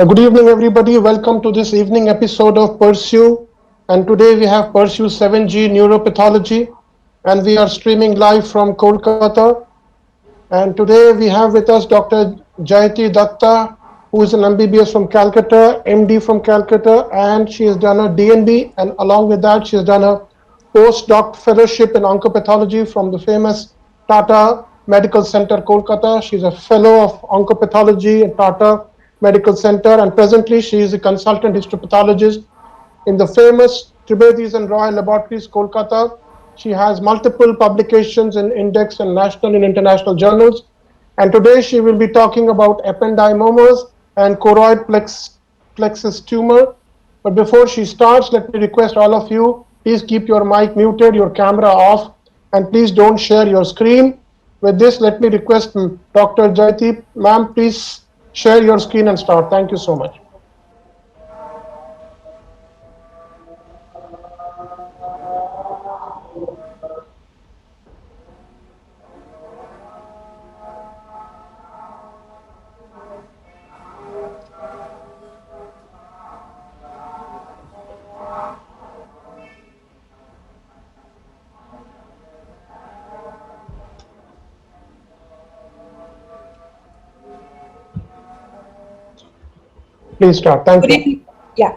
Good evening, everybody. Welcome to this evening episode of Pursue. And today we have Pursue 7G Neuropathology, and we are streaming live from Kolkata. And today we have with us Dr. Jayati Datta, who is an MBBS from Calcutta, MD from Calcutta, and she has done a DNB. And along with that, she has done a postdoc fellowship in oncopathology from the famous Tata Medical Center, Kolkata. She's a fellow of oncopathology at Tata Medical Center, and presently she is a consultant histopathologist in the famous Tribades and Royal Laboratories, Kolkata. She has multiple publications in index and national and international journals. And today she will be talking about ependymomas and choroid plexus tumor. But before she starts, let me request all of you, please keep your mic muted, your camera off, and please don't share your screen. With this, let me request Dr. Jayati, ma'am, please share your screen and start. Thank you so much. Please start. Thank Good you. evening. Yeah.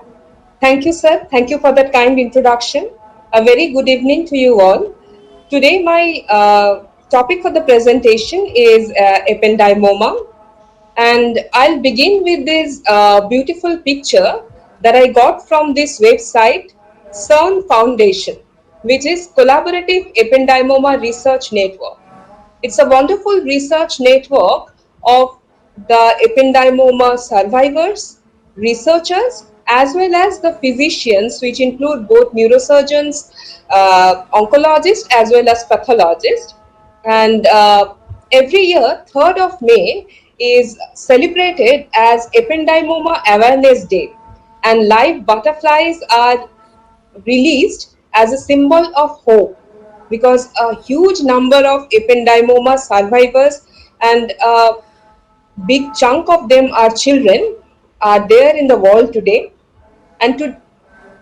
Thank you, sir. Thank you for that kind introduction. A very good evening to you all. Today, my topic for the presentation is ependymoma, and I'll begin with this beautiful picture that I got from this website, CERN Foundation, which is Collaborative Ependymoma Research Network. It's a wonderful research network of the ependymoma survivors, researchers, as well as the physicians, which include both neurosurgeons, oncologists, as well as pathologists. And every year, 3rd of May is celebrated as Ependymoma Awareness Day, and live butterflies are released as a symbol of hope, because a huge number of ependymoma survivors and a big chunk of them are children are there in the world today. And to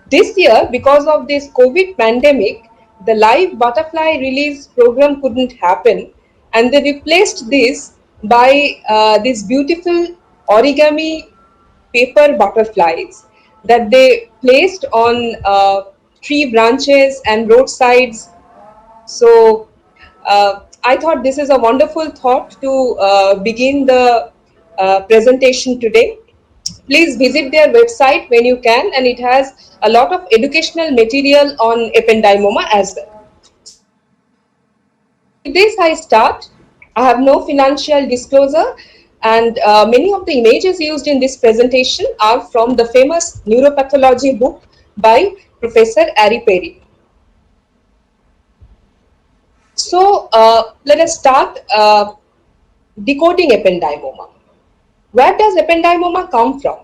this year, because of this COVID pandemic, the live butterfly release program couldn't happen, and they replaced this by these beautiful origami paper butterflies that they placed on tree branches and roadsides. So I thought this is a wonderful thought to begin the presentation today. Please visit their website when you can, and it has a lot of educational material on ependymoma as well. So with this, I start. I have no financial disclosure, and many of the images used in this presentation are from the famous neuropathology book by Professor Ari Perry. So let us start decoding ependymoma. Where does ependymoma come from?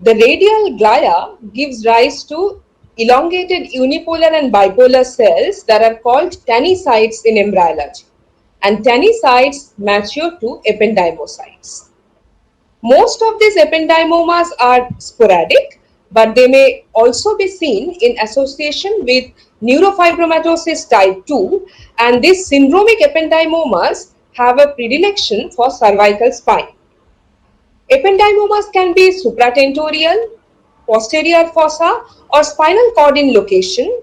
The radial glia gives rise to elongated unipolar and bipolar cells that are called tanycytes in embryology, and tanycytes mature to ependymocytes. Most of these ependymomas are sporadic, but they may also be seen in association with neurofibromatosis type 2, and these syndromic ependymomas have a predilection for cervical spine. Ependymomas can be supratentorial, posterior fossa, or spinal cord in location,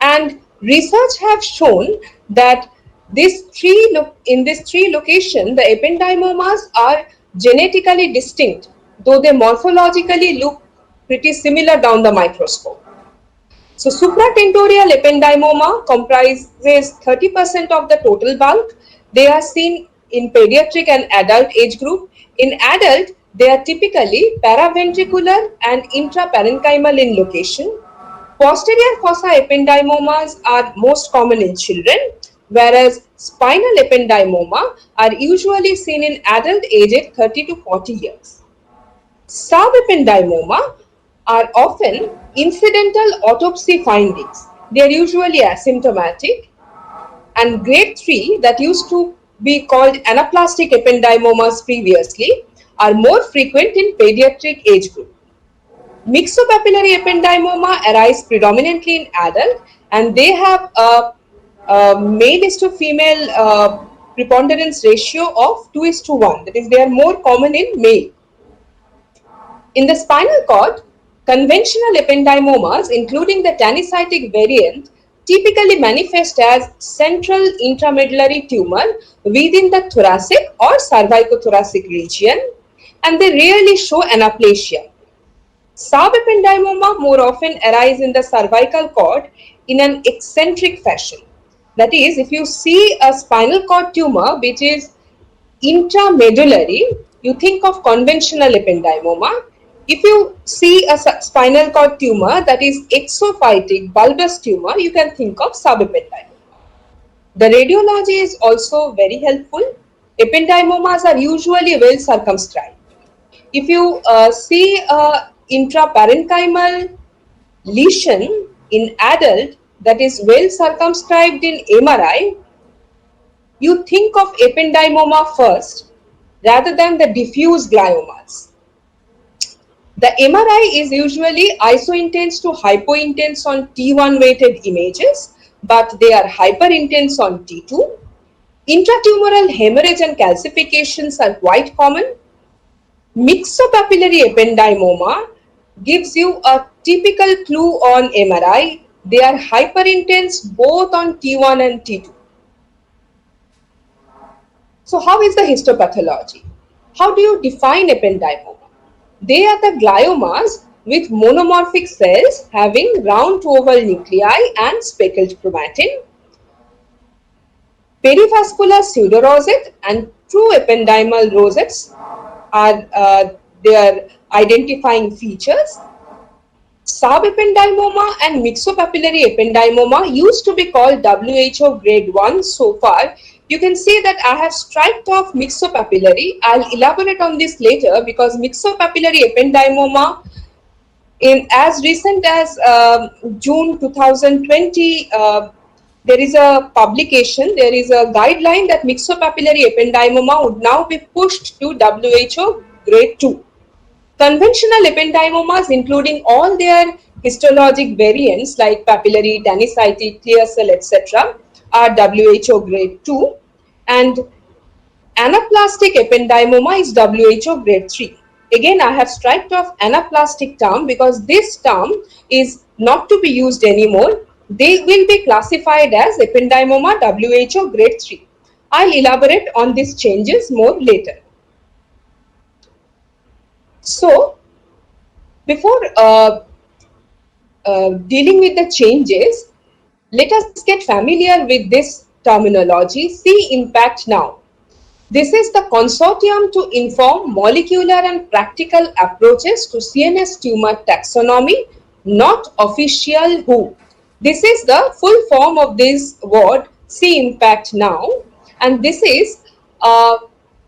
and research have shown that in these three locations, the ependymomas are genetically distinct, though they morphologically look pretty similar down the microscope. So supratentorial ependymoma comprises 30% of the total bulk. They are seen in pediatric and adult age group. In adult, they are typically paraventricular and intraparenchymal in location. Posterior fossa ependymomas are most common in children, whereas spinal ependymoma are usually seen in adult aged 30 to 40 years. Subependymoma are often incidental autopsy findings. They are usually asymptomatic, and grade 3, that used to be called anaplastic ependymomas previously, are more frequent in pediatric age group. Myxopapillary ependymoma arise predominantly in adult, and they have a male is to female preponderance ratio of 2 is to 1. That is, they are more common in male. In the spinal cord, conventional ependymomas, including the tannicytic variant, typically manifest as central intramedullary tumor within the thoracic or cervicothoracic region, and they rarely show anaplasia. Subependymoma more often arise in the cervical cord in an eccentric fashion. That is, if you see a spinal cord tumor which is intramedullary, you think of conventional ependymoma. If you see a spinal cord tumor that is exophytic bulbous tumor, you can think of subependymoma. The radiology is also very helpful. Ependymomas are usually well circumscribed. If you see a intraparenchymal lesion in adult that is well circumscribed in MRI, you think of ependymoma first rather than the diffuse gliomas. The MRI is usually isointense to hypointense on T1 weighted images, but they are hyperintense on T2. Intratumoral hemorrhage and calcifications are quite common. Myxopapillary ependymoma gives you a typical clue on MRI. They are hyperintense both on T1 and T2. So how is the histopathology? How do you define ependymoma? They are the gliomas with monomorphic cells having round to oval nuclei and speckled chromatin. Perivascular pseudorosette and true ependymal rosettes are their identifying features. Subependymoma and myxopapillary ependymoma used to be called WHO grade 1 so far. You can see that I have striped off myxopapillary. I'll elaborate on this later because myxopapillary ependymoma in as recent as June 2020, there is a publication, there is a guideline that myxopapillary ependymoma would now be pushed to WHO grade 2. Conventional ependymomas, including all their histologic variants like papillary, tannicytic, clear cell, etc., are WHO grade 2, and anaplastic ependymoma is WHO grade 3. Again, I have striped off anaplastic term because this term is not to be used anymore. They will be classified as ependymoma WHO grade 3. I'll elaborate on these changes more later. So, before dealing with the changes, let us get familiar with this terminology. See impact now. This is the consortium to inform molecular and practical approaches to CNS tumor taxonomy, not official WHO. This is the full form of this word, See impact now, and this is a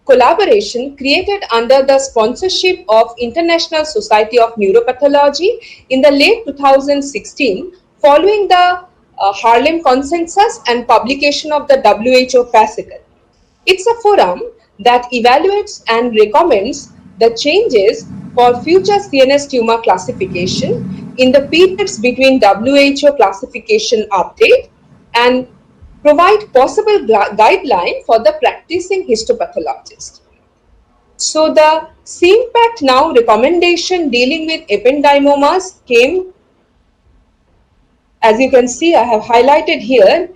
collaboration created under the sponsorship of International Society of Neuropathology in the late 2016 following the Harlem Consensus and publication of the WHO fascicle. It's a forum that evaluates and recommends the changes for future CNS tumor classification in the periods between WHO classification update and provide possible guideline for the practicing histopathologist. So the See impact now recommendation dealing with ependymomas came, as you can see, I have highlighted here,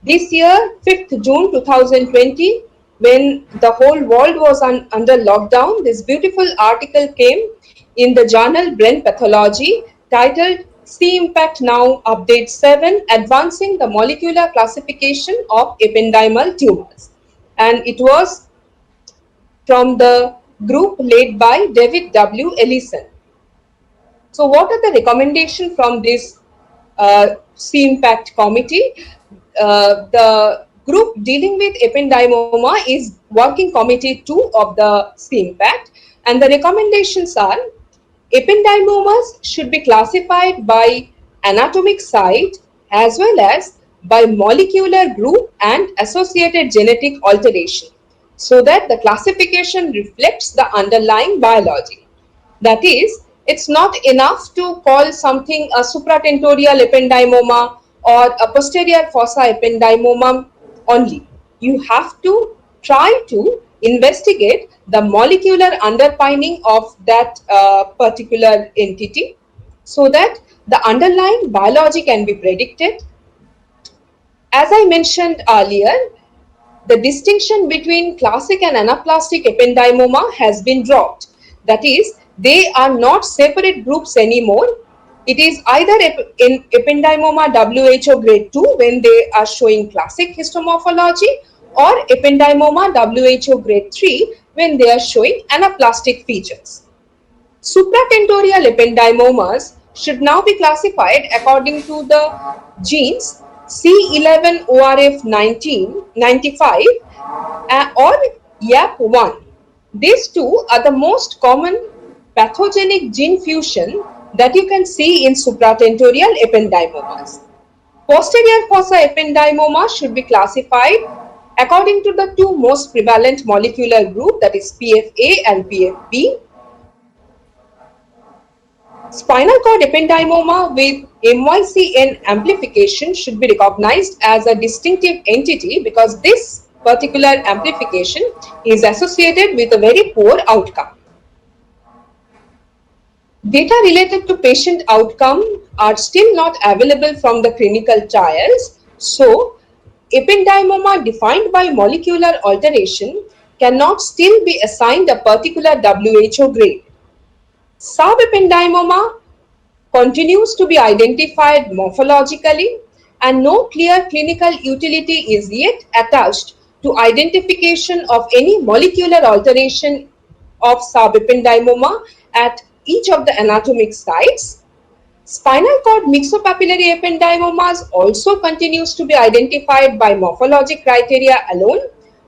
this year, 5th June 2020, when the whole world was under lockdown. This beautiful article came in the journal Brain Pathology titled See Impact Now Update 7, Advancing the Molecular Classification of Ependymal Tumors. And it was from the group led by David W. Ellison. So what are the recommendations from this See Impact committee? The group dealing with ependymoma is working committee 2 of the See Impact, and the recommendations are ependymomas should be classified by anatomic site as well as by molecular group and associated genetic alteration. so that the classification reflects the underlying biology. That is, it's not enough to call something a supratentorial ependymoma or a posterior fossa ependymoma only. You have to try to investigate the molecular underpinning of that particular entity so that the underlying biology can be predicted. As I mentioned earlier, the distinction between classic and anaplastic ependymoma has been dropped. That is, they are not separate groups anymore. It is either in ependymoma WHO grade 2 when they are showing classic histomorphology, or ependymoma WHO grade 3 when they are showing anaplastic features. Supratentorial ependymomas should now be classified according to the genes C11ORF1995 or YAP1. These two are the most common pathogenic gene fusion that you can see in supratentorial ependymomas. Posterior fossa ependymoma should be classified according to the two most prevalent molecular group, that is PFA and PFB. Spinal cord ependymoma with MYCN amplification should be recognized as a distinctive entity because this particular amplification is associated with a very poor outcome. Data related to patient outcome are still not available from the clinical trials, so ependymoma defined by molecular alteration cannot still be assigned a particular WHO grade. Subependymoma continues to be identified morphologically, and no clear clinical utility is yet attached to identification of any molecular alteration of subependymoma at each of the anatomic sites. Spinal cord myxopapillary ependymomas also continues to be identified by morphologic criteria alone,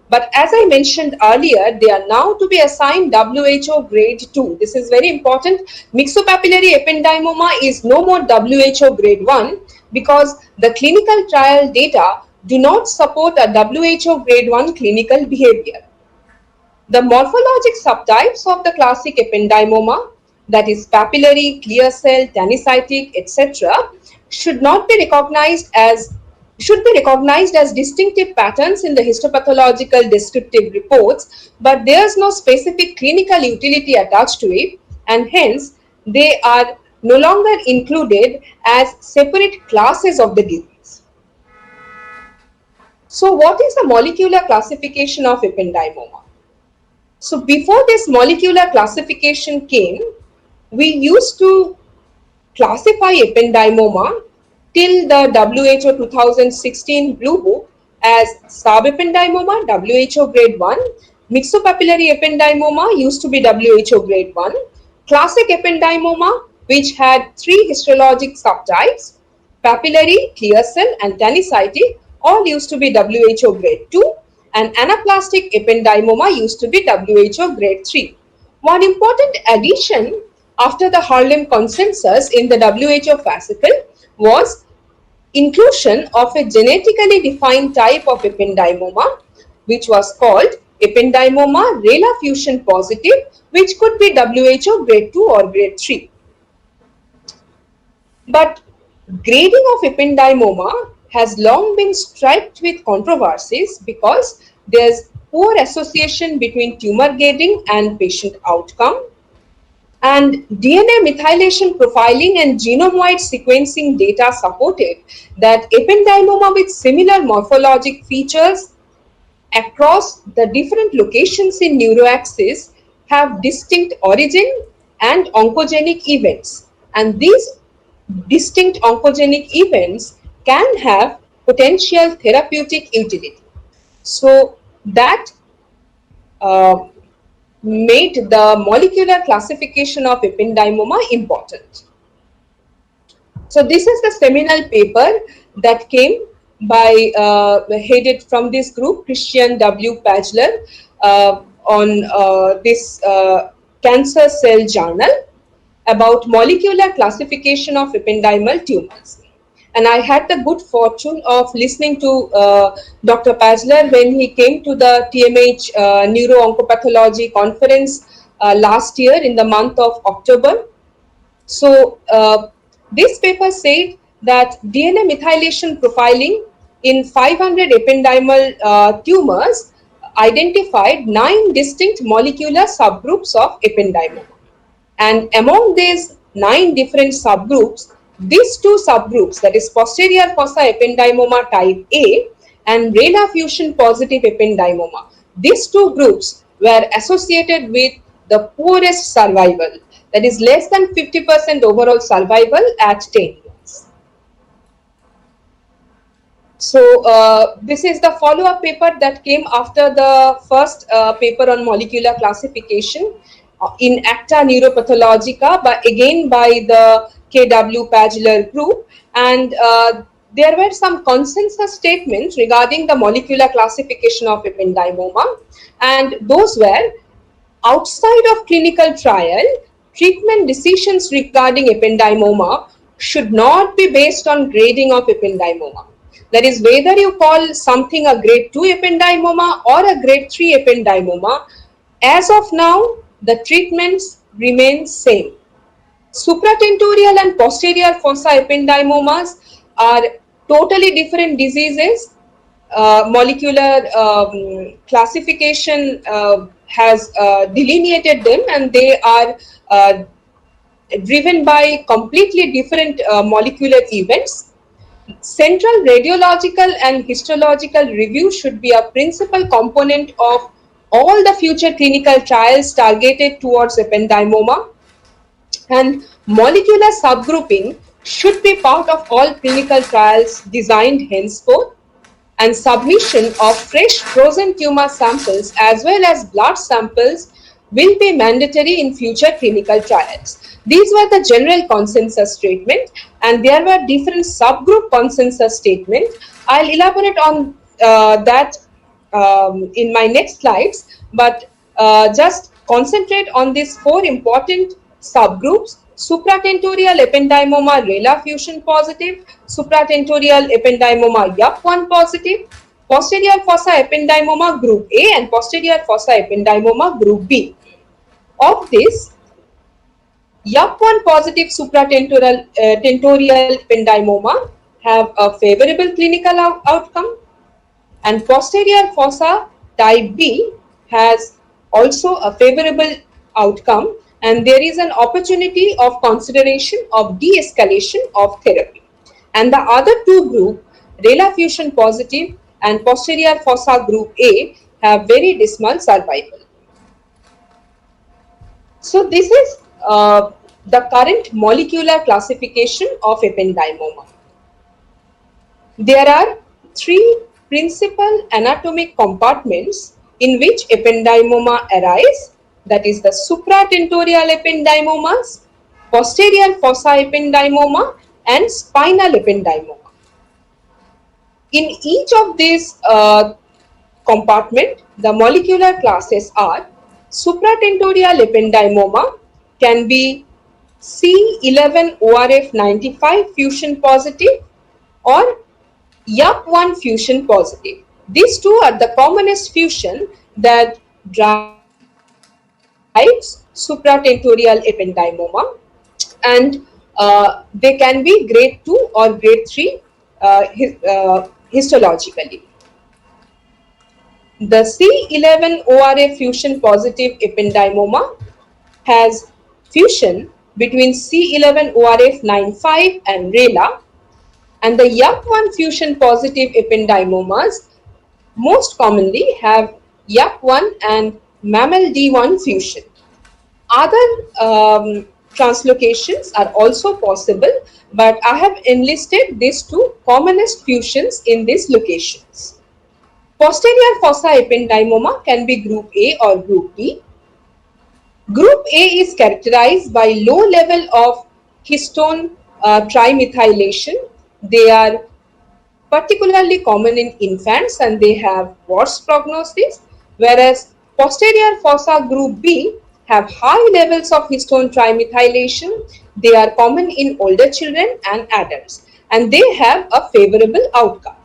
but as I mentioned earlier, they are now to be assigned WHO grade 2. This is very important. Myxopapillary ependymoma is no more WHO grade 1 because the clinical trial data do not support a WHO grade 1 clinical behavior. The morphologic subtypes of the classic ependymoma, that is papillary, clear cell, tannicytic, etc., should be recognized as distinctive patterns in the histopathological descriptive reports, but there is no specific clinical utility attached to it, and hence they are no longer included as separate classes of the disease. So what is the molecular classification of ependymoma? So before this molecular classification came, we used to classify ependymoma till the WHO 2016 Blue Book as subependymoma WHO grade 1, myxopapillary ependymoma used to be WHO grade 1, classic ependymoma which had three histologic subtypes, papillary, clear cell and tannicytic, all used to be WHO grade 2, and anaplastic ependymoma used to be WHO grade 3. One important addition after the Harlem Consensus in the WHO fascicle was inclusion of a genetically defined type of ependymoma, which was called ependymoma RELA fusion positive, which could be WHO grade 2 or grade 3. But grading of ependymoma has long been striped with controversies because there's poor association between tumor grading and patient outcome. And DNA methylation profiling and genome-wide sequencing data supported that ependymoma with similar morphologic features across the different locations in neuroaxis have distinct origin and oncogenic events. And these distinct oncogenic events can have potential therapeutic utility. So that made the molecular classification of ependymoma important. So this is the seminal paper that came by headed from this group, Christian W. Pagler, on this Cancer Cell Journal about molecular classification of ependymal tumors. and I had the good fortune of listening to Dr. Pazler when he came to the TMH Neuro-Oncopathology conference last year in the month of October. So this paper said that DNA methylation profiling in 500 ependymal tumors identified 9 distinct molecular subgroups of ependymoma. And among these 9 different subgroups, these two subgroups, that is posterior fossa ependymoma type A and RELA fusion positive ependymoma, these two groups were associated with the poorest survival, that is less than 50% overall survival at 10 years. So this is the follow-up paper that came after the first paper on molecular classification in Acta Neuropathologica, but again by the KW Pazler group, and there were some consensus statements regarding the molecular classification of ependymoma, and those were: outside of clinical trial, treatment decisions regarding ependymoma should not be based on grading of ependymoma. That is, whether you call something a grade 2 ependymoma or a grade 3 ependymoma, as of now, the treatments remain same. Supratentorial and posterior fossa ependymomas are totally different diseases. Molecular classification has delineated them, and they are driven by completely different molecular events. Central radiological and histological review should be a principal component of all the future clinical trials targeted towards ependymoma, and molecular subgrouping should be part of all clinical trials designed henceforth, and submission of fresh frozen tumor samples as well as blood samples will be mandatory in future clinical trials. These were the general consensus statement, and there were different subgroup consensus statements. I'll elaborate on that in my next slides, but just concentrate on these 4 important subgroups: supratentorial ependymoma RELA fusion positive, supratentorial ependymoma YUP1 positive, posterior fossa ependymoma group A, and posterior fossa ependymoma group B. Of this, YUP1 positive supratentorial ependymoma have a favorable clinical outcome, and posterior fossa type B has also a favorable outcome, and there is an opportunity of consideration of de-escalation of therapy. And the other two groups, RELA fusion positive and posterior fossa group A, have very dismal survival. So this is the current molecular classification of ependymoma. There are 3 principal anatomic compartments in which ependymoma arise, that is the supratentorial ependymomas, posterior fossa ependymoma, and spinal ependymoma. In each of these compartments, the molecular classes are: supratentorial ependymoma can be C11ORF95 fusion positive or YUP1 fusion positive. These two are the commonest fusion that drives supratentorial ependymoma, and they can be grade 2 or grade 3 histologically. The C11ORF fusion positive ependymoma has fusion between C11ORF95 and RELA, and the YUP1 fusion positive ependymomas most commonly have YUP1 and MAML-D1 fusion. Other translocations are also possible, but I have enlisted these 2 commonest fusions in these locations. Posterior fossa ependymoma can be group A or group B. Group A is characterized by low level of histone trimethylation. They are particularly common in infants and they have worse prognosis, whereas posterior fossa group B have high levels of histone trimethylation. They are common in older children and adults. and they have a favorable outcome.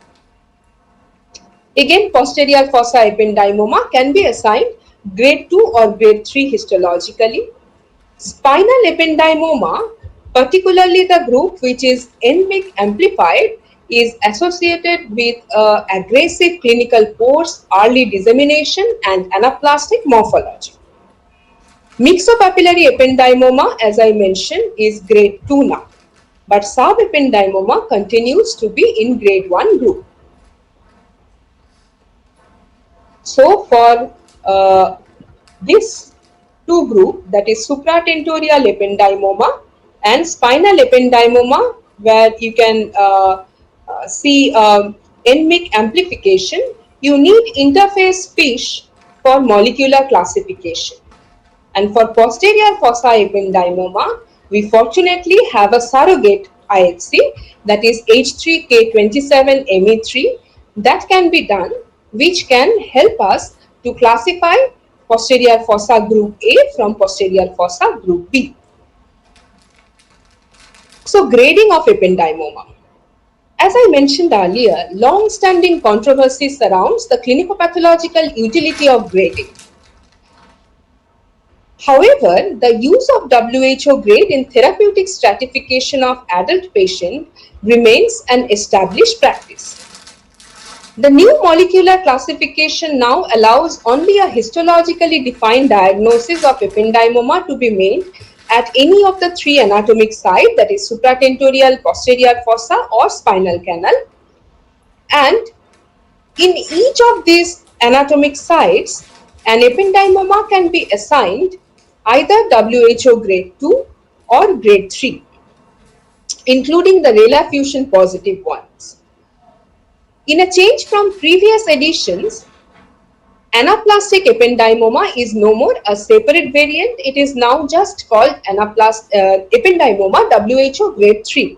Again, posterior fossa ependymoma can be assigned grade 2 or grade 3 histologically. Spinal ependymoma, particularly the group which is NMIC amplified, is associated with aggressive clinical course, early dissemination, and anaplastic morphology. Myxopapillary ependymoma, as I mentioned, is grade 2 now, but subependymoma continues to be in grade 1 group. So for this two group, that is supratentorial ependymoma and spinal ependymoma, where you can see NMIC amplification, you need interface FISH for molecular classification. And for posterior fossa ependymoma, we fortunately have a surrogate IHC, that is H3K27ME3, that can be done, which can help us to classify posterior fossa group A from posterior fossa group B. So, grading of ependymoma. As I mentioned earlier, long-standing controversy surrounds the clinicopathological utility of grading. However, the use of WHO grade in therapeutic stratification of adult patients remains an established practice. The new molecular classification now allows only a histologically defined diagnosis of ependymoma to be made at any of the three anatomic sites, that is supratentorial, posterior fossa, or spinal canal. And in each of these anatomic sites, an ependymoma can be assigned either WHO grade 2 or grade 3, including the RELA fusion positive ones. In a change from previous editions, anaplastic ependymoma is no more a separate variant. It is now just called ependymoma WHO grade 3.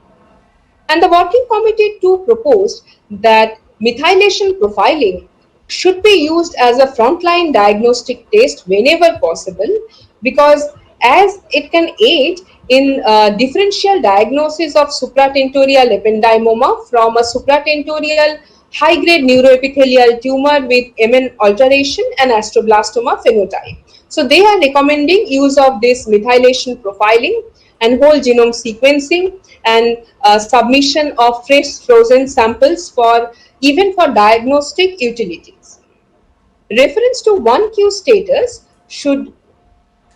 And the working committee too proposed that methylation profiling should be used as a frontline diagnostic test whenever possible, because as it can aid in differential diagnosis of supratentorial ependymoma from a supratentorial high-grade neuroepithelial tumor with MN alteration and astroblastoma phenotype. So they are recommending use of this methylation profiling and whole genome sequencing and submission of fresh frozen samples for even for diagnostic utilities. Reference to 1Q status should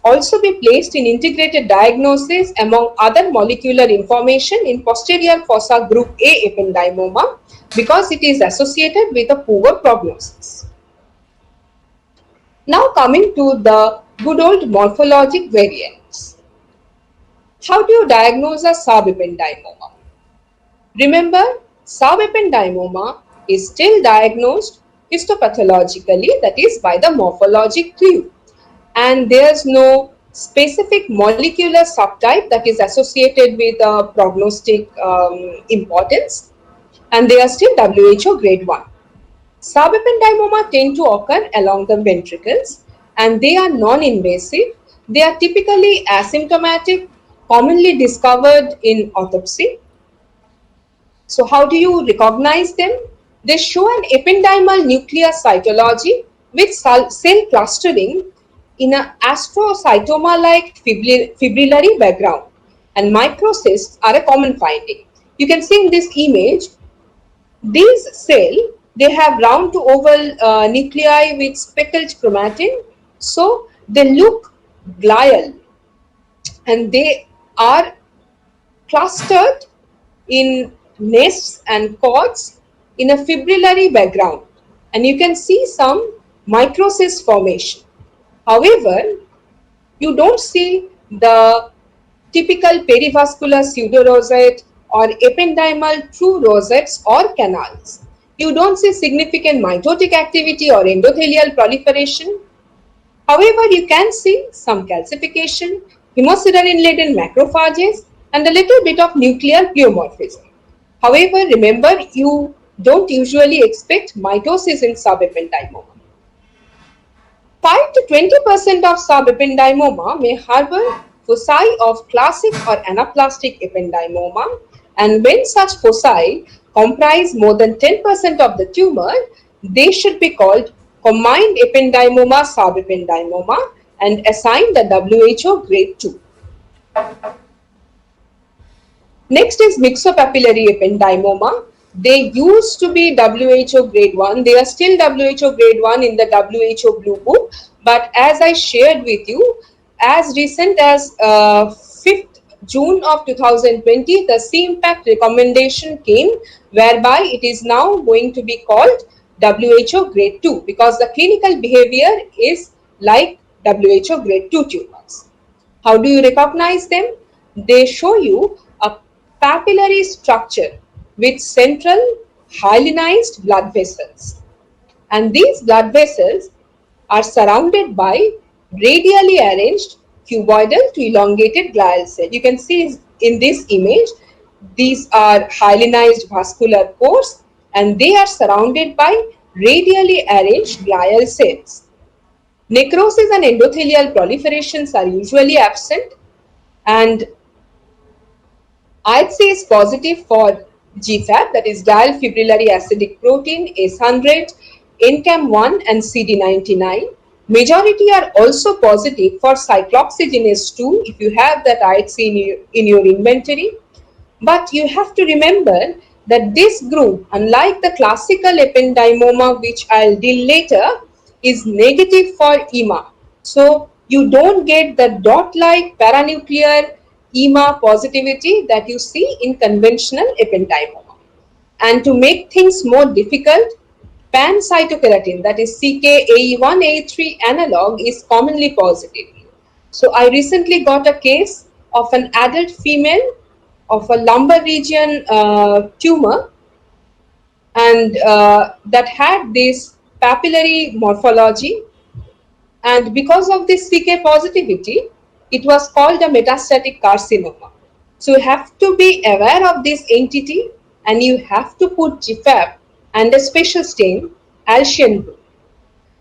also be placed in integrated diagnosis among other molecular information in posterior fossa group A ependymoma, because it is associated with a poor prognosis. Now coming to the good old morphologic variants. How do you diagnose a subependymoma? Remember, subependymoma is still diagnosed histopathologically, that is by the morphologic clue, and there's no specific molecular subtype that is associated with prognostic importance, and they are still WHO grade 1. Subependymoma tend to occur along the ventricles, and they are non-invasive. They are typically asymptomatic, commonly discovered in autopsy. So how do you recognize them? They show an ependymal nuclear cytology with cell clustering in an astrocytoma-like fibrillary background, and microcysts are a common finding. You can see in this image, these cells, they have round to oval nuclei with speckled chromatin, so they look glial and they are clustered in nests and cords in a fibrillary background, and you can see some microcyst formation. However, you don't see the typical perivascular pseudorosette or ependymal true rosettes or canals. You don't see significant mitotic activity or endothelial proliferation. However, you can see some calcification, hemosiderin-laden macrophages, and a little bit of nuclear pleomorphism. However, remember, you don't usually expect mitosis in subependymoma. 5 to 20% of subependymoma may harbor foci of classic or anaplastic ependymoma, And when such foci comprise more than 10% of the tumor, they should be called combined ependymoma, subependymoma and assigned the WHO grade 2. Next is myxopapillary ependymoma. They used to be WHO grade 1. They are still WHO grade 1 in the WHO Blue Book. But as I shared with you, as recent as 5th June of 2020, the CIMPACT recommendation came whereby it is now going to be called WHO grade 2 because the clinical behavior is like WHO grade 2 tumors. How do you recognize them? They show you a papillary structure with central hyalinized blood vessels. And these blood vessels are surrounded by radially arranged cuboidal to elongated glial cells. You can see in this image, these are hyalinized vascular pores and they are surrounded by radially arranged glial cells. Necrosis and endothelial proliferations are usually absent, and IHC is positive for GFAP, that is dial fibrillary acidic protein, ACE100, NCAM1 and CD99. Majority are also positive for cyclooxygenase 2 if you have that IHC in your inventory. But you have to remember that this group, unlike the classical ependymoma, which I'll deal later, is negative for EMA. So you don't get the dot-like paranuclear EMA positivity that you see in conventional ependymoma. And to make things more difficult, pan-cytokeratin, that is CKAE1, AE3 analog, is commonly positive. So I recently got a case of an adult female of a lumbar region tumor, and that had this papillary morphology, and because of this CK positivity, it was called a metastatic carcinoma. So you have to be aware of this entity and you have to put GFAP and a special stain, Alcian blue,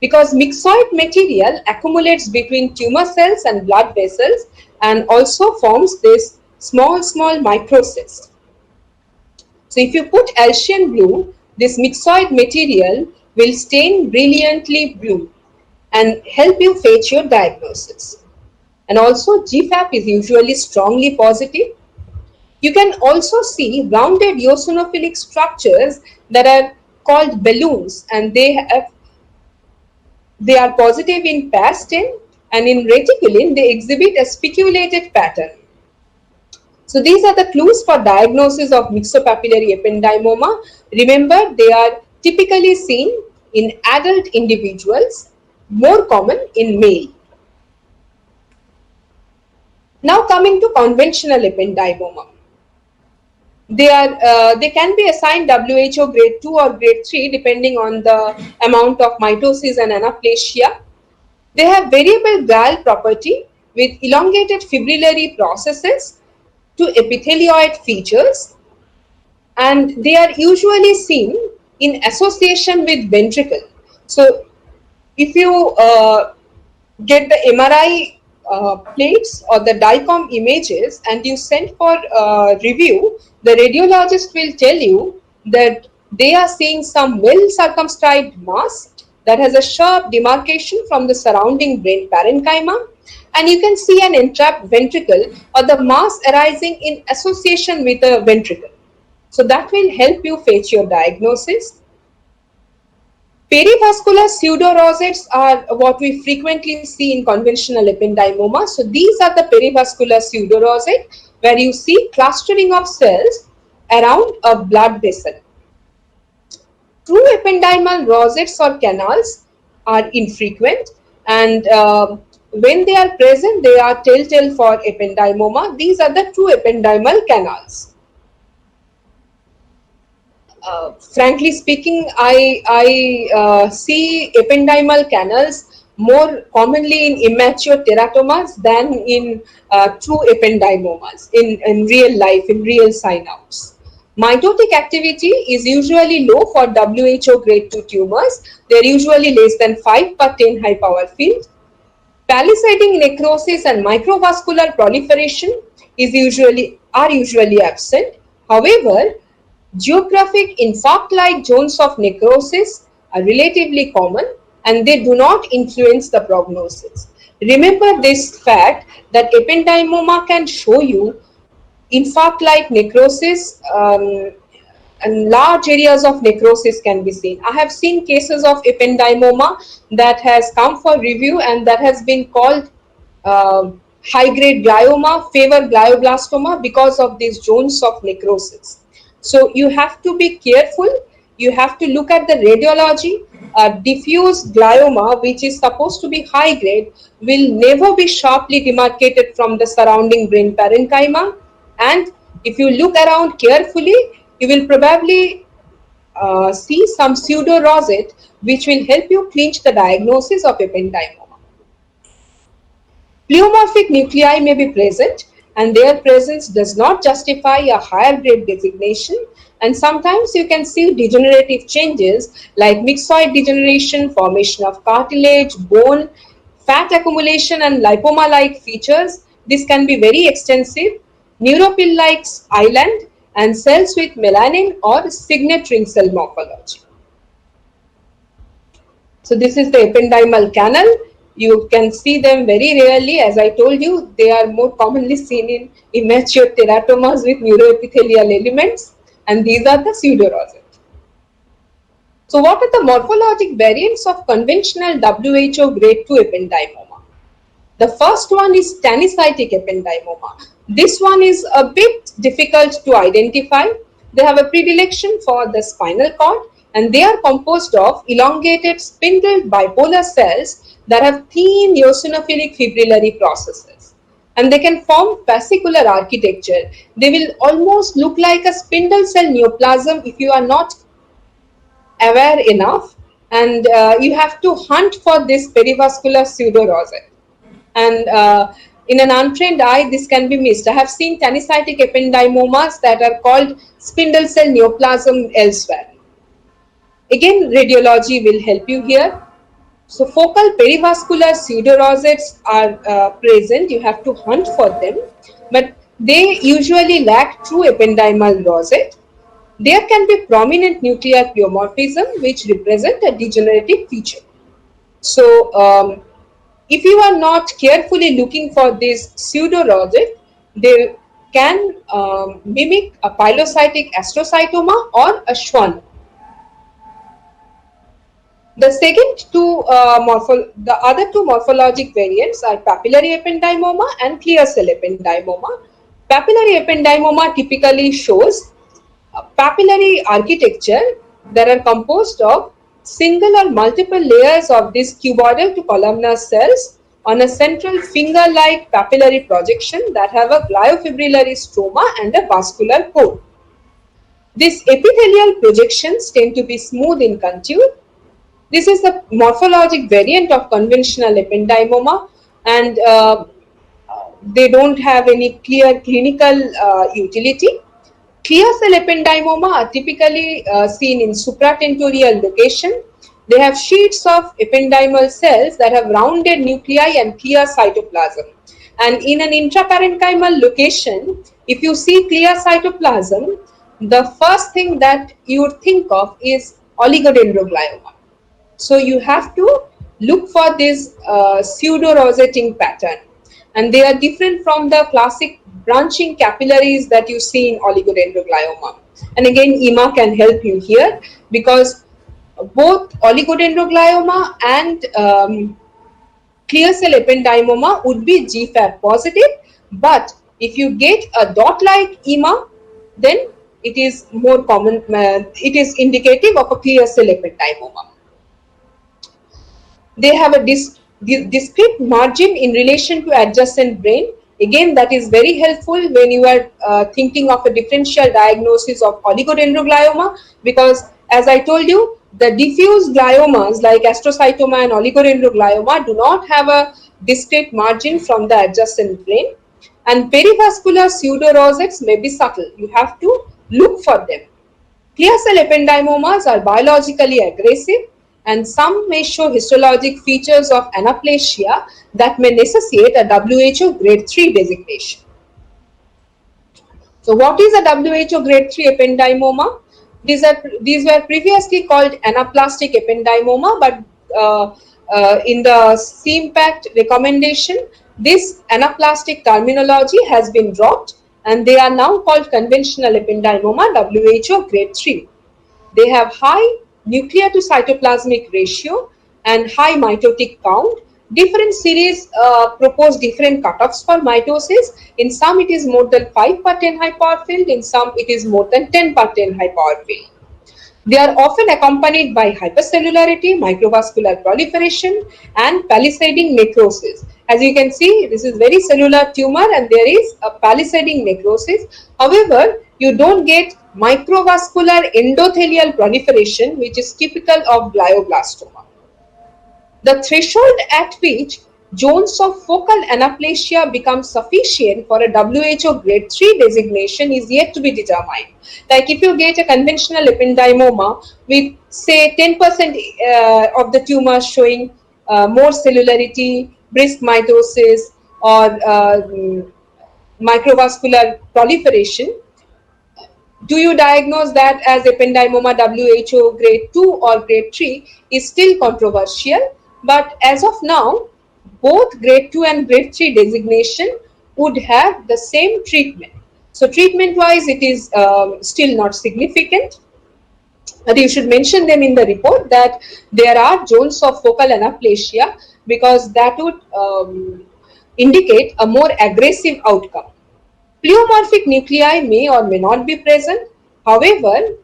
because myxoid material accumulates between tumor cells and blood vessels and also forms this small microcyst. So if you put Alcian blue, this myxoid material will stain brilliantly blue and help you fetch your diagnosis. And also GFAP is usually strongly positive. You can also see rounded eosinophilic structures that are called balloons, and they are positive in PAS10, and in reticulin they exhibit a spiculated pattern. So these are the clues for diagnosis of myxopapillary ependymoma. Remember, they are typically seen in adult individuals, more common in male. Now coming to conventional ependymoma. They can be assigned WHO grade 2 or grade 3 depending on the amount of mitosis and anaplasia. They have variable glial property with elongated fibrillary processes to epithelioid features, and they are usually seen in association with ventricle. So if you get the MRI plates or the DICOM images and you send for review, the radiologist will tell you that they are seeing some well circumscribed mass that has a sharp demarcation from the surrounding brain parenchyma, and you can see an entrapped ventricle or the mass arising in association with a ventricle. So that will help you fetch your diagnosis. Perivascular pseudorosettes are what we frequently see in conventional ependymoma. So these are the perivascular pseudorosette where you see clustering of cells around a blood vessel. True ependymal rosettes or canals are infrequent, and when they are present, they are telltale for ependymoma. These are the true ependymal canals. Frankly speaking, I see ependymal canals more commonly in immature teratomas than in true ependymomas in real life, in real synapse. Mitotic activity is usually low for WHO grade 2 tumors. They are usually less than 5 per 10 high power field. Palisading necrosis and microvascular proliferation are usually absent. However, geographic infarct-like zones of necrosis are relatively common and they do not influence the prognosis. Remember this fact that ependymoma can show you infarct-like necrosis, and large areas of necrosis can be seen. I have seen cases of ependymoma that has come for review and that has been called high-grade glioma, favor glioblastoma because of these zones of necrosis. So you have to be careful. You have to look at the radiology. Diffuse glioma, which is supposed to be high grade, will never be sharply demarcated from the surrounding brain parenchyma. And if you look around carefully, you will probably see some pseudo rosette, which will help you clinch the diagnosis of ependymoma. Pleomorphic nuclei may be present, and their presence does not justify a higher grade designation. And sometimes you can see degenerative changes like myxoid degeneration, formation of cartilage, bone, fat accumulation, and lipoma-like features. This can be very extensive. Neuropil-like island and cells with melanin or signet ring cell morphology. So this is the ependymal canal. You can see them very rarely. As I told you, they are more commonly seen in immature teratomas with neuroepithelial elements, and these are the pseudorosette. So what are the morphologic variants of conventional WHO grade 2 ependymoma? The first one is tannicytic ependymoma. This one is a bit difficult to identify. They have a predilection for the spinal cord, and they are composed of elongated spindled bipolar cells that have thin eosinophilic fibrillary processes. And they can form fascicular architecture. They will almost look like a spindle cell neoplasm if you are not aware enough, and you have to hunt for this perivascular pseudorosette. And in an untrained eye, this can be missed. I have seen tannicytic ependymomas that are called spindle cell neoplasm elsewhere. Again, radiology will help you here. So focal perivascular pseudorosettes are present. You have to hunt for them, but they usually lack true ependymal rosette. There can be prominent nuclear pleomorphism which represent a degenerative feature. So if you are not carefully looking for this pseudorosette, they can mimic a pilocytic astrocytoma or a Schwann. The other two morphologic variants are papillary ependymoma and clear cell ependymoma. Papillary ependymoma typically shows a papillary architecture that are composed of single or multiple layers of these cuboidal to columnar cells on a central finger-like papillary projection that have a gliofibrillary stroma and a vascular core. These epithelial projections tend to be smooth in contour. This is a morphologic variant of conventional ependymoma, and they don't have any clear clinical utility. Clear cell ependymoma are typically seen in supratentorial location. They have sheets of ependymal cells that have rounded nuclei and clear cytoplasm. And in an intraparenchymal location, if you see clear cytoplasm, the first thing that you would think of is oligodendroglioma. So you have to look for this pseudo-rosetting pattern, and they are different from the classic branching capillaries that you see in oligodendroglioma. And again, EMA can help you here because both oligodendroglioma and clear cell ependymoma would be GFAP positive, but if you get a dot-like EMA, then it is more common, it is indicative of a clear cell ependymoma. They have a discrete margin in relation to adjacent brain. Again, that is very helpful when you are thinking of a differential diagnosis of oligodendroglioma, because as I told you, the diffuse gliomas like astrocytoma and oligodendroglioma do not have a discrete margin from the adjacent brain, and perivascular pseudorosettes may be subtle. You have to look for them. Clear cell ependymomas are biologically aggressive, and some may show histologic features of anaplasia that may necessitate a WHO grade 3 designation. So what is a WHO grade 3 ependymoma? These were previously called anaplastic ependymoma, but in the CIMPACT recommendation, this anaplastic terminology has been dropped and they are now called conventional ependymoma WHO grade 3. They have high nuclear to cytoplasmic ratio and high mitotic count. Different series propose different cutoffs for mitosis. In some it is more than 5 per 10 high power field, in some it is more than 10 per 10 high power field. They are often accompanied by hypercellularity, microvascular proliferation and palisading necrosis. As you can see, this is very cellular tumor and there is a palisading necrosis. However, you don't get microvascular endothelial proliferation, which is typical of glioblastoma. The threshold at which zones of focal anaplasia become sufficient for a WHO grade 3 designation is yet to be determined. Like if you get a conventional ependymoma with say 10% of the tumor showing more cellularity, brisk mitosis or microvascular proliferation, do you diagnose that as ependymoma WHO grade 2 or grade 3 is still controversial, but as of now, both grade 2 and grade 3 designation would have the same treatment. So treatment wise, it is still not significant. But you should mention them in the report that there are zones of focal anaplasia because that would indicate a more aggressive outcome. Pleomorphic nuclei may or may not be present. However,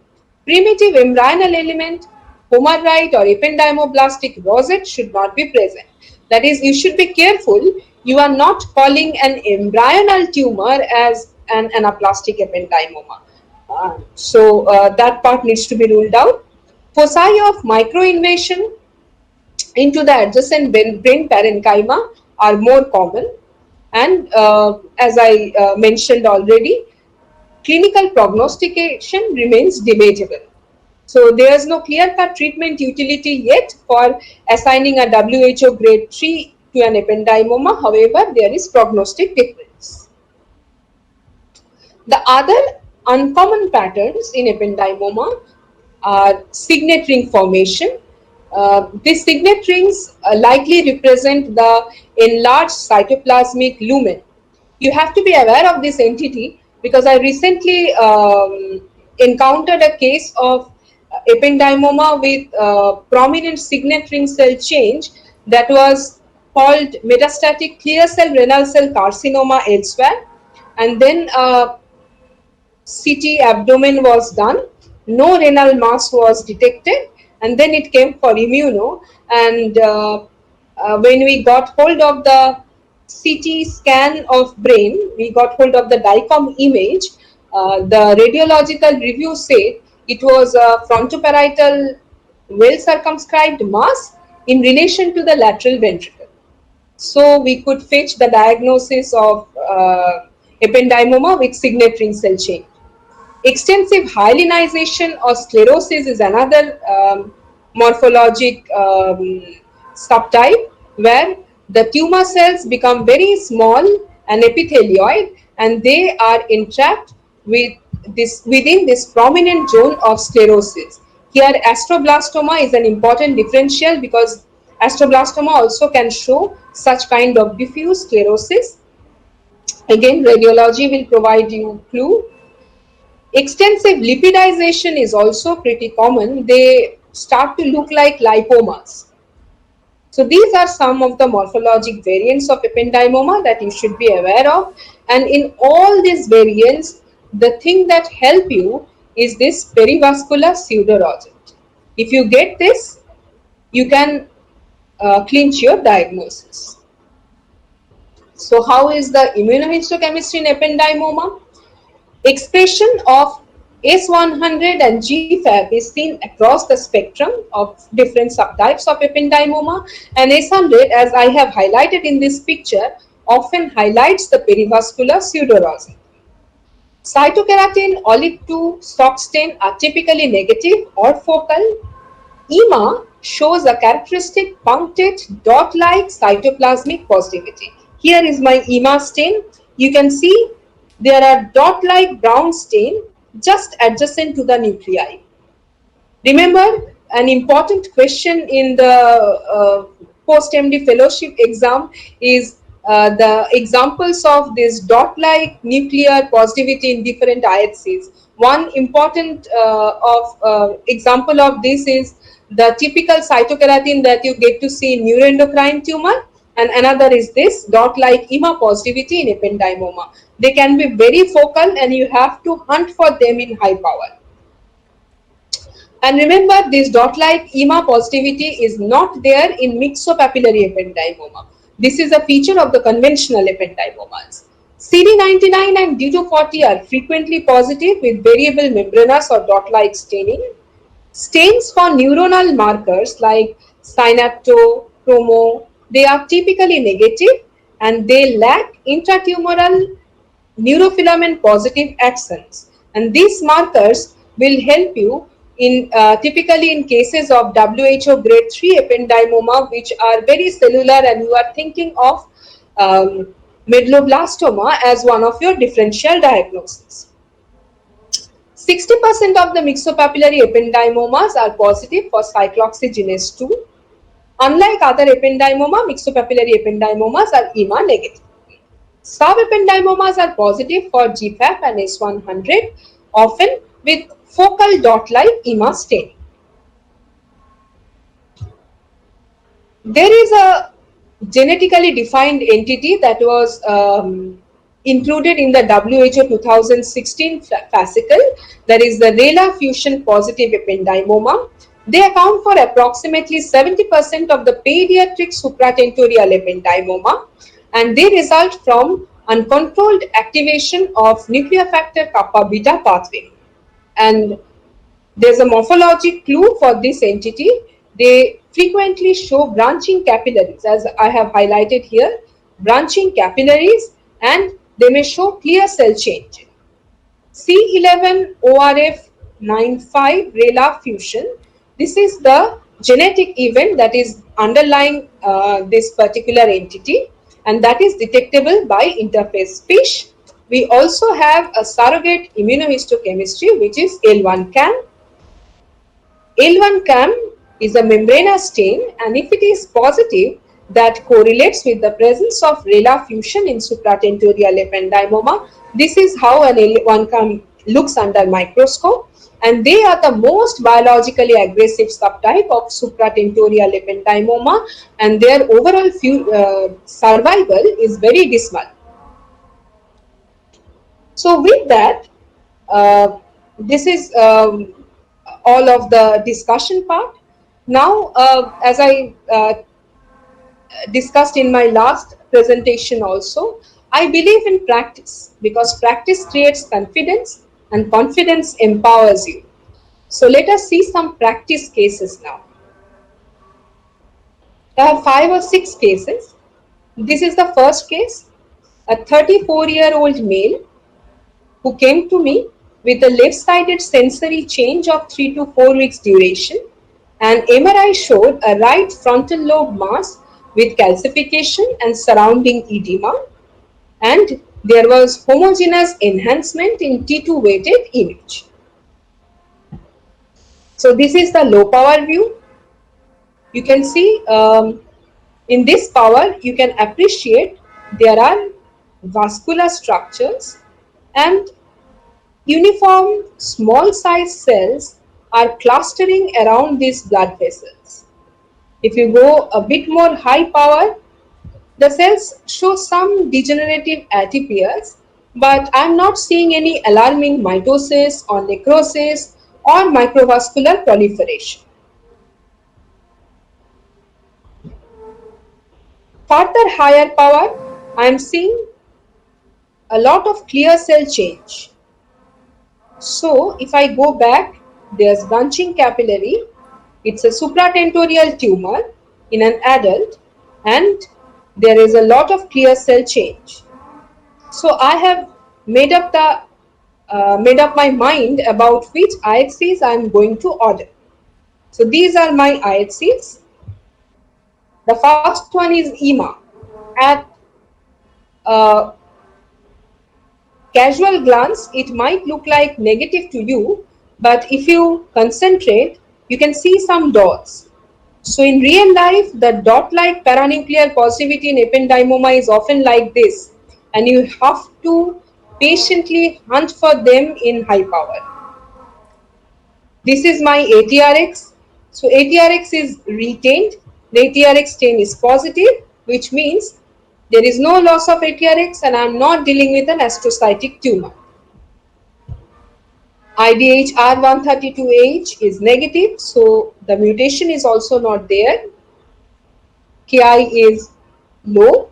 primitive embryonal element, homarite or ependymoblastic rosette should not be present. That is, you should be careful. You are not calling an embryonal tumor as an anaplastic ependymoma. That part needs to be ruled out. Foci of microinvasion into the adjacent brain parenchyma are more common. And as I mentioned already, clinical prognostication remains debatable. So there is no clear-cut treatment utility yet for assigning a WHO grade 3 to an ependymoma. However, there is prognostic difference. The other uncommon patterns in ependymoma are signet ring formation. These signet rings likely represent the enlarged cytoplasmic lumen. You have to be aware of this entity because I recently encountered a case of ependymoma with prominent signet ring cell change that was called metastatic clear cell renal cell carcinoma elsewhere, and then CT abdomen was done, no renal mass was detected, and then it came for immuno. And when we got hold of the CT scan of brain, we got hold of the DICOM image. The radiological review said it was a frontoparietal well circumscribed mass in relation to the lateral ventricle. So we could fetch the diagnosis of ependymoma with signet ring cell change. Extensive hyalinization or sclerosis is another morphologic subtype where the tumor cells become very small and epithelioid and they are entrapped within this prominent zone of sclerosis. Here astroblastoma is an important differential because astroblastoma also can show such kind of diffuse sclerosis. Again, radiology will provide you clue. Extensive lipidization is also pretty common. They start to look like lipomas. So these are some of the morphologic variants of ependymoma that you should be aware of. And in all these variants, the thing that help you is this perivascular pseudorosette. If you get this, you can clinch your diagnosis. So how is the immunohistochemistry in ependymoma? Expression of S100 and GFAP is seen across the spectrum of different subtypes of ependymoma, and S100, as I have highlighted in this picture, often highlights the perivascular pseudorosette. Cytokeratin, olive-2, stalk stain are typically negative or focal. EMA shows a characteristic punctate dot-like cytoplasmic positivity. Here is my EMA stain. You can see there are dot-like brown stain just adjacent to the nuclei. Remember, an important question in the post-MD fellowship exam is the examples of this dot-like nuclear positivity in different IHCs. One important example of this is the typical cytokeratin that you get to see in neuroendocrine tumor, and another is this dot-like EMA positivity in ependymoma. They can be very focal and you have to hunt for them in high power. And remember, this dot-like EMA positivity is not there in myxopapillary ependymoma. This is a feature of the conventional ependymomas. CD99 and D240 are frequently positive with variable membranous or dot-like staining. Stains for neuronal markers like synapto, chromo, they are typically negative and they lack intratumoral neurofilament positive accents, and these markers will help you in typically in cases of WHO grade 3 ependymoma, which are very cellular and you are thinking of medulloblastoma as one of your differential diagnoses. 60% of the myxopapillary ependymomas are positive for cyclooxygenase 2. Unlike other ependymoma, myxopapillary ependymomas are EMA negative. Subependymomas are positive for GFAP and S100, often with focal dot-like EMA staining. There is a genetically defined entity that was included in the WHO 2016 fascicle, that is the RELA fusion positive ependymoma. They account for approximately 70% of the pediatric supratentorial ependymoma, and they result from uncontrolled activation of nuclear factor kappa beta pathway. And there's a morphologic clue for this entity. They frequently show branching capillaries, as I have highlighted here, branching capillaries, and they may show clear cell change. C11ORF95 RELA fusion, this is the genetic event that is underlying this particular entity, and that is detectable by interface FISH. We also have a surrogate immunohistochemistry, which is L1CAM. L1CAM is a membranous stain, and if it is positive, that correlates with the presence of RELA fusion in supratentorial ependymoma. This is how an L1CAM looks under microscope, and they are the most biologically aggressive subtype of supratentorial ependymoma, and their overall survival is very dismal. So with that, this is all of the discussion part. Now, as I discussed in my last presentation also, I believe in practice because practice creates confidence and confidence empowers you. So let us see some practice cases now. I have 5 or 6 cases. This is the first case, a 34-year-old male who came to me with a left-sided sensory change of 3 to 4 weeks duration, and MRI showed a right frontal lobe mass with calcification and surrounding edema, and there was homogeneous enhancement in T2 weighted image. So this is the low power view. You can see in this power you can appreciate there are vascular structures and uniform small size cells are clustering around these blood vessels. If you go a bit more high power, the cells show some degenerative atypias, but I am not seeing any alarming mitosis or necrosis or microvascular proliferation. Further higher power, I am seeing a lot of clear cell change. So if I go back, there's branching capillary. It's a supratentorial tumor in an adult, and there is a lot of clear cell change. So I have made up my mind about which IHCs I am going to order. So these are my IHCs. The first one is EMA at Casual glance, it might look like negative to you, but if you concentrate, you can see some dots. So in real life, the dot-like paranuclear positivity in ependymoma is often like this, and you have to patiently hunt for them in high power. This is my ATRX. So ATRX is retained. The ATRX stain is positive, which means there is no loss of ATRX and I am not dealing with an astrocytic tumor. IDH R132H is negative, so the mutation is also not there. Ki is low,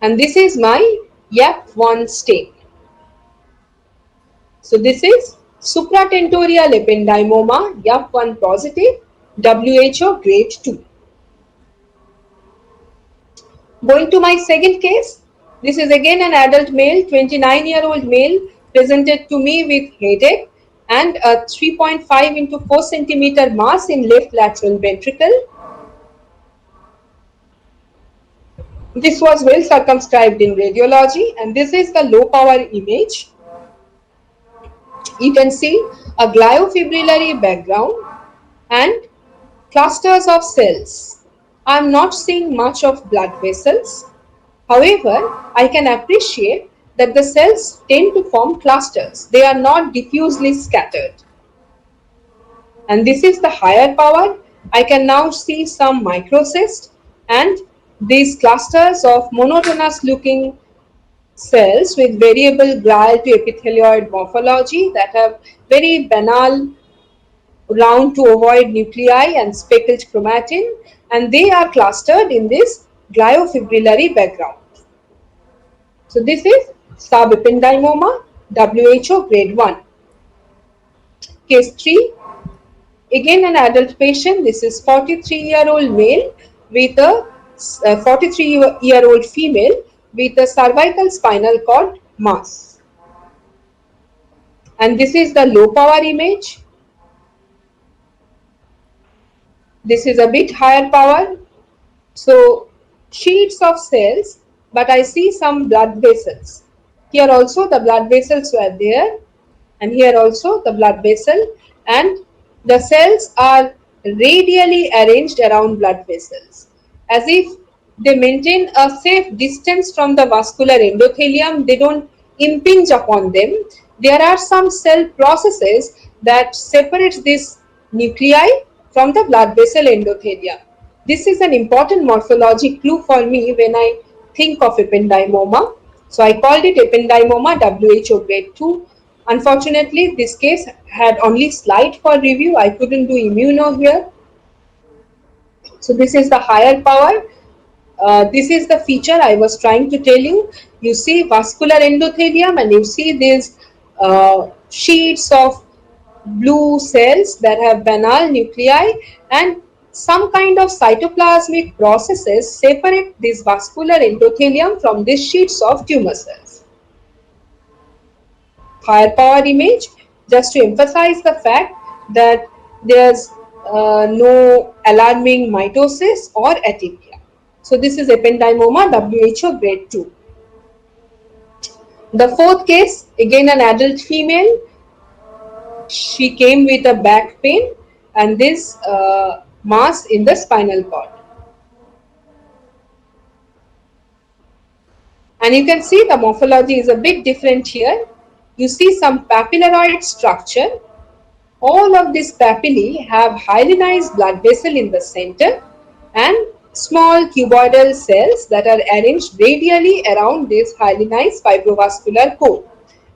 and this is my YAP1 stain. So this is supratentorial ependymoma, YAP1 positive, WHO grade 2. Going to my second case, this is again an adult male, 29-year-old male, presented to me with headache and a 3.5 into 4 centimeter mass in left lateral ventricle. This was well circumscribed in radiology, and this is the low power image. You can see a gliofibrillary background and clusters of cells. I am not seeing much of blood vessels. However, I can appreciate that the cells tend to form clusters. They are not diffusely scattered. And this is the higher power. I can now see some microcysts and these clusters of monotonous looking cells with variable glial to epithelioid morphology that have very banal round to ovoid nuclei and speckled chromatin, and they are clustered in this gliofibrillary background. So this is subependymoma, WHO grade 1. Case 3, again an adult patient. This is 43-year-old male with a 43-year-old female with a cervical spinal cord mass. And this is the low power image. This is a bit higher power. So sheets of cells, but I see some blood vessels. Here also the blood vessels were there, and here also the blood vessel, and the cells are radially arranged around blood vessels as if they maintain a safe distance from the vascular endothelium. They don't impinge upon them. There are some cell processes that separates this nuclei from the blood vessel endothelium. This is an important morphology clue for me when I think of ependymoma. So I called it ependymoma, WHO grade 2. Unfortunately, this case had only slide for review. I couldn't do immuno here. So this is the higher power. This is the feature I was trying to tell you. You see vascular endothelium and you see these sheets of blue cells that have banal nuclei, and some kind of cytoplasmic processes separate this vascular endothelium from these sheets of tumor cells. Higher power image, just to emphasize the fact that there's no alarming mitosis or atypia. So this is ependymoma, WHO grade 2. The fourth case, again an adult female. She came with a back pain and this mass in the spinal cord. And you can see the morphology is a bit different here. You see some papillaroid structure. All of these papillae have hyalinized blood vessel in the center and small cuboidal cells that are arranged radially around this hyalinized fibrovascular core.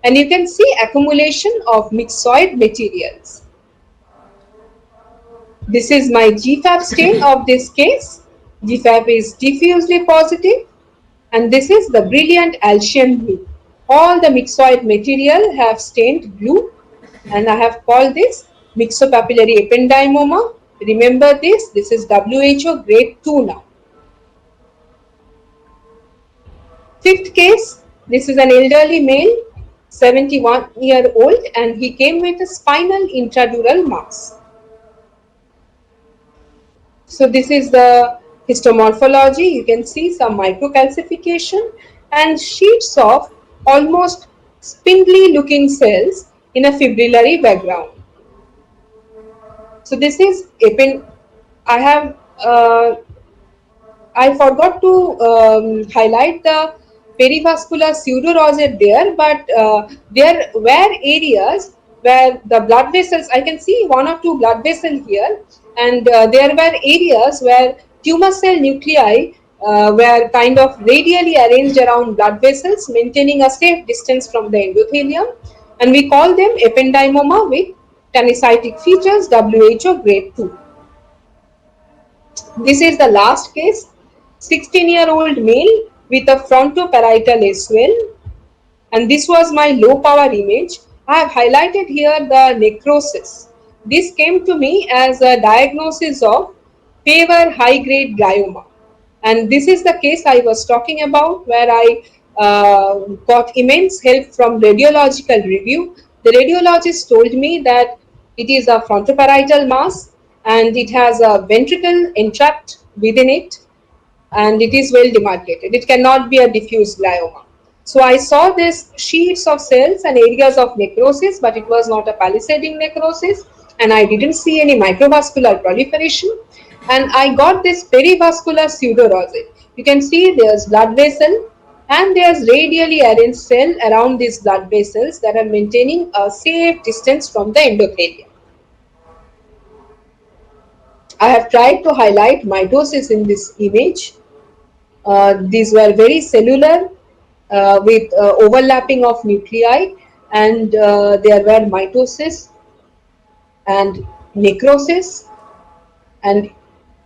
And you can see accumulation of myxoid materials. This is my GFAP stain of this case. GFAP is diffusely positive, and this is the brilliant Alcian blue. All the myxoid material have stained blue, and I have called this myxopapillary ependymoma. Remember this is WHO grade 2 now. Fifth case, this is an elderly male, 71-year-old, and he came with a spinal intradural mass. So this is the histomorphology. You can see some microcalcification and sheets of almost spindly looking cells in a fibrillary background. So this is I have I forgot to highlight the perivascular pseudorosette there, but there were areas where the blood vessels, I can see one or two blood vessels here, and there were areas where tumor cell nuclei were kind of radially arranged around blood vessels, maintaining a safe distance from the endothelium, and we call them ependymoma with tanicytic features, WHO grade 2. This is the last case, 16-year-old male with a frontoparietal swell, and this was my low power image. I have highlighted here the necrosis. This came to me as a diagnosis of favor high grade glioma, and this is the case I was talking about where I got immense help from radiological review. The radiologist told me that it is a frontoparietal mass and it has a ventricle entrapped within it and it is well demarcated. It cannot be a diffuse glioma. So I saw these sheets of cells and areas of necrosis, but it was not a palisading necrosis, and I didn't see any microvascular proliferation. And I got this perivascular pseudorosette. You can see there's blood vessel and there's radially arranged cell around these blood vessels that are maintaining a safe distance from the endothelium. I have tried to highlight mitosis in this image. These were very cellular with overlapping of nuclei, and there were mitosis and necrosis. And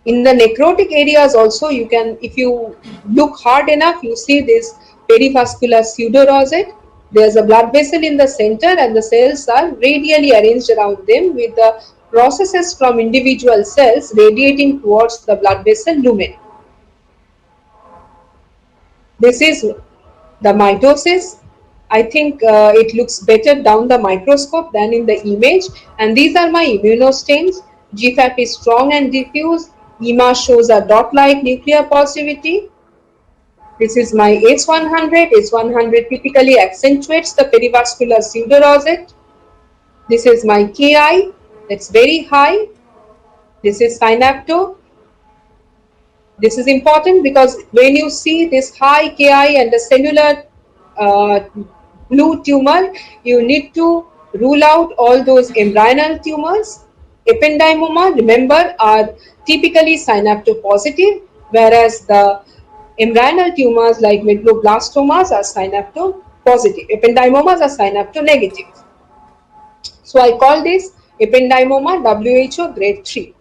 in the necrotic areas also, you can, if you look hard enough, you see this perivascular pseudorosette. There's a blood vessel in the center and the cells are radially arranged around them with the processes from individual cells radiating towards the blood vessel lumen. This is the mitosis. I think it looks better down the microscope than in the image. And these are my immunostains. GFAP is strong and diffuse. EMA shows a dot-like nuclear positivity. This is my H100. H100 typically accentuates the perivascular pseudorosette. This is my KI. That's very high. This is synapto. This is important because when you see this high Ki and the cellular blue tumor, you need to rule out all those embryonal tumors. Ependymoma, remember, are typically synaptopositive, whereas the embryonal tumors like medulloblastomas are synaptopositive. Ependymomas are synaptonegative. So I call this ependymoma WHO grade 3.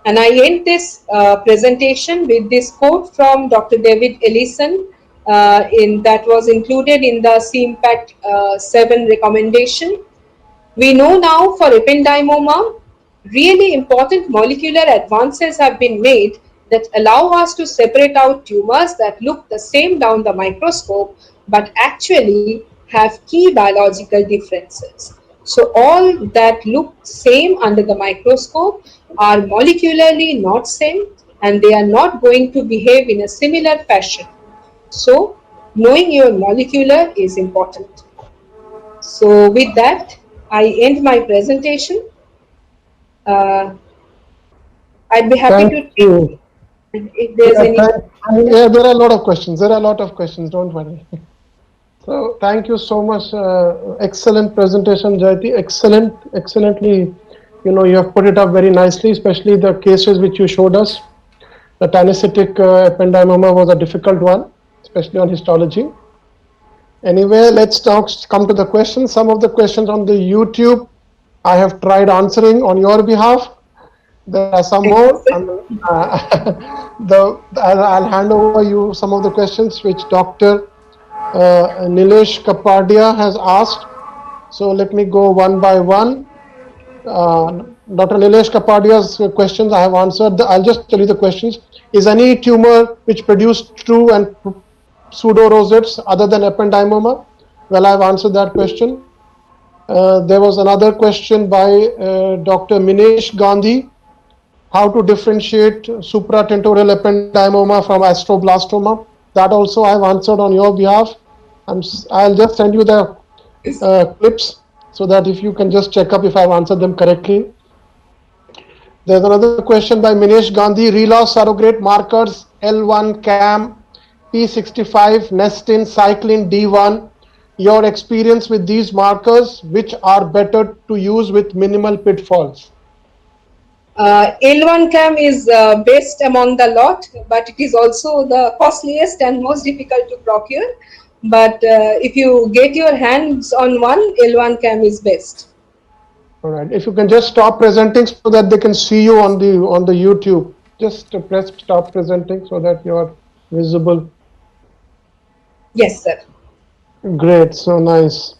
And I end this presentation with this quote from Dr. David Ellison that was included in the CIMPACT 7 recommendation. We know now for ependymoma, really important molecular advances have been made that allow us to separate out tumors that look the same down the microscope but actually have key biological differences. So all that look same under the microscope are molecularly not same and they are not going to behave in a similar fashion. So knowing your molecular is important. So with that, I end my presentation. I'd be happy Thank to you. take if there's any. Yeah, there are a lot of questions. There are a lot of questions. Don't worry. So thank you so much. Excellent presentation, Jayati. Excellently. You have put it up very nicely, especially the cases which you showed us. The tanicytic ependymoma was a difficult one, especially on histology. Anyway, let's now come to the questions. Some of the questions on the YouTube, I have tried answering on your behalf. There are some more. I'll hand over you some of the questions which Dr. Nilesh Kapadia has asked. So let me go one by one. Dr. Nilesh Kapadia's questions I have answered. I'll just tell you the questions. Is any tumor which produced true and pseudo-rosettes other than ependymoma? Well, I've answered that question. There was another question by Dr. Minesh Gandhi. How to differentiate supratentorial ependymoma from astroblastoma? That also I've answered on your behalf. I'll just send you the clips so that if you can just check up if I've answered them correctly. There's another question by Minesh Gandhi. Reloss surrogate markers L1 CAM, P65, Nestin, Cyclin D1. Your experience with these markers, which are better to use with minimal pitfalls? L1 cam is best among the lot, but it is also the costliest and most difficult to procure. But if you get your hands on one, L1 cam is best. All right. If you can just stop presenting so that they can see you on the YouTube. Just press stop presenting so that you are visible. Yes, sir. Great. So nice.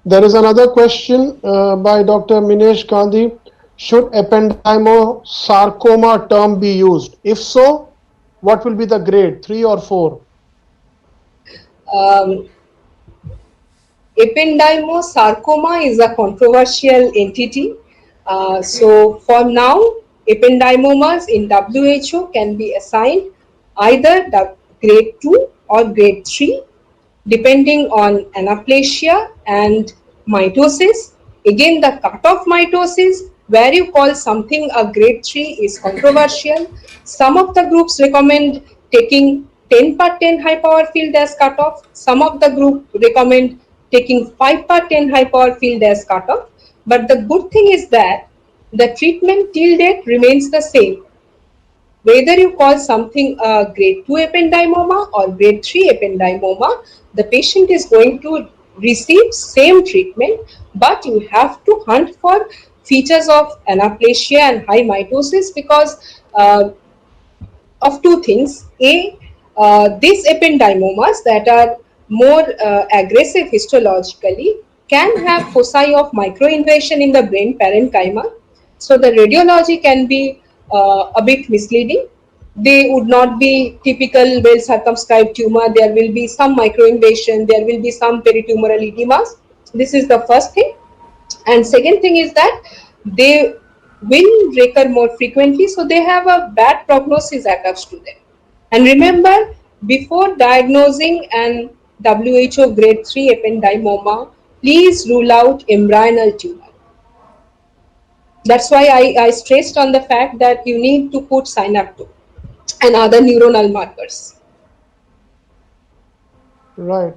There is another question by Dr. Minesh Gandhi. Should ependymosarcoma term be used? If so, what will be the grade, 3 or 4? Ependymosarcoma is a controversial entity. So for now, ependymomas in WHO can be assigned either the grade 2 or grade 3 depending on anaplasia and mitosis. Again, the cutoff mitosis, where you call something a grade 3, is controversial. Some of the groups recommend taking 10/10 high power field as cutoff. Some of the group recommend taking 5/10 high power field as cutoff. But the good thing is that the treatment till date remains the same. Whether you call something a grade 2 ependymoma or grade 3 ependymoma, the patient is going to receive same treatment, but you have to hunt for features of anaplasia and high mitosis because of two things. These ependymomas that are more aggressive histologically can have foci of microinvasion in the brain parenchyma. So the radiology can be a bit misleading. They would not be typical well circumscribed tumor. There will be some microinvasion, there will be some peritumoral edemas. This is the first thing. And second thing is that they will recur more frequently, so they have a bad prognosis attached to them. And remember, before diagnosing an WHO grade 3 ependymoma, please rule out embryonal tumor. That's why I stressed on the fact that you need to put synaptome and other neuronal markers. Right.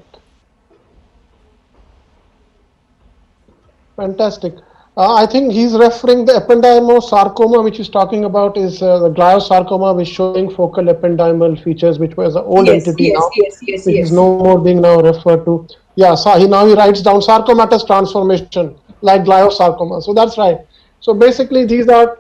Fantastic. I think he's referring the ependymosarcoma, which he's talking about, is the gliosarcoma, which showing focal ependymal features, which was an old entity now, which is no more being now referred to. Yeah, so he writes down sarcomatous transformation like gliosarcoma. So that's right. So basically, these are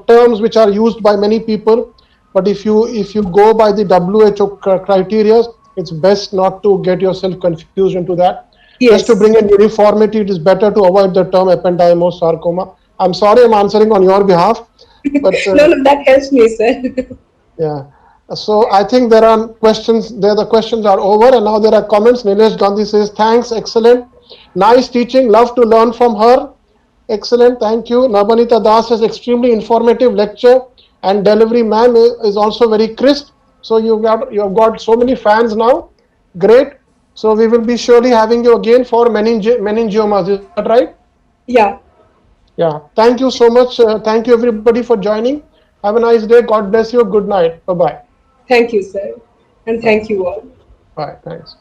terms which are used by many people, but if you go by the WHO criteria, it's best not to get yourself confused into that. Just to bring in uniformity, it is better to avoid the term ependymosarcoma. I'm sorry I'm answering on your behalf, but no, that helps me, sir. Yeah. So I think there are questions. There the questions are over, and now there are comments. Nilesh Gandhi says, "Thanks, excellent, nice teaching. Love to learn from her. Excellent, thank you." Nabanita Das says, "Extremely informative lecture and delivery, ma'am, is also very crisp." So you have got so many fans now. Great. So we will be surely having you again for meningiomas. Is that right? Yeah. Yeah. Thank you so much. Thank you everybody for joining. Have a nice day. God bless you. Good night. Bye bye. Thank you, sir. And thank you all. Bye. Thanks.